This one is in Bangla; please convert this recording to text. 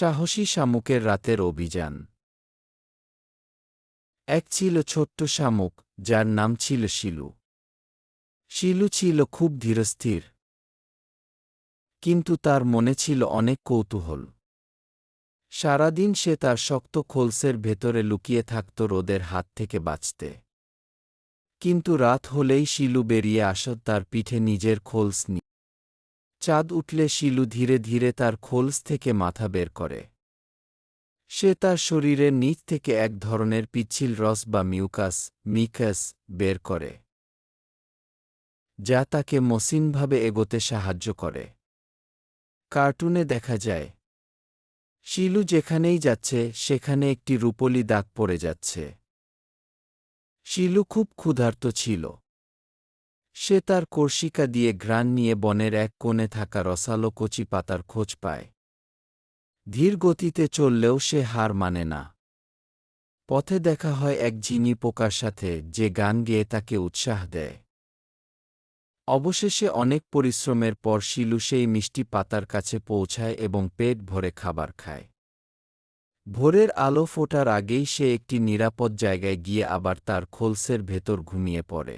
সাহসী শামুকের রাতের অভিযান। এক ছিল ছোট্ট শামুক, যার নাম ছিল শিলু। শিলু ছিল খুব ধীরস্থির, কিন্তু তার মনে ছিল অনেক কৌতূহল। সারাদিন সে তার শক্ত খোলসের ভেতরে লুকিয়ে থাকত রোদের হাত থেকে বাঁচতে। কিন্তু রাত হলেই শিলু বেরিয়ে আসত তার পিঠে নিজের খোলস নিয়ে। চাঁদ উঠলে শিলু ধীরে ধীরে তার খোলস থেকে মাথা বের করে। সে তার শরীরের নিচ থেকে এক ধরনের পিচ্ছিল রস বা মিকাস বের করে, যা তাকে মসৃণভাবে এগোতে সাহায্য করে। কার্টুনে দেখা যায়, শিলু যেখানেই যাচ্ছে সেখানে একটি রূপোলি দাগ পড়ে যাচ্ছে। শিলু খুব ক্ষুধার্ত ছিল। সে তার কর্ষিকা দিয়ে ঘ্রাণ নিয়ে বনের এক কোণে থাকা রসালো কচি পাতার খোঁজ পায়। ধীর গতিতে চললেও সে হার মানে না। পথে দেখা হয় এক ঝিঙি পোকার সাথে, যে গান গেয়ে তাকে উৎসাহ দেয়। অবশেষে অনেক পরিশ্রমের পর শিলু সেই মিষ্টি পাতার কাছে পৌঁছায় এবং পেট ভরে খাবার খায়। ভোরের আলো ফোটার আগেই সে একটি নিরাপদ জায়গায় গিয়ে আবার তার খোলসের ভেতর ঘুমিয়ে পড়ে।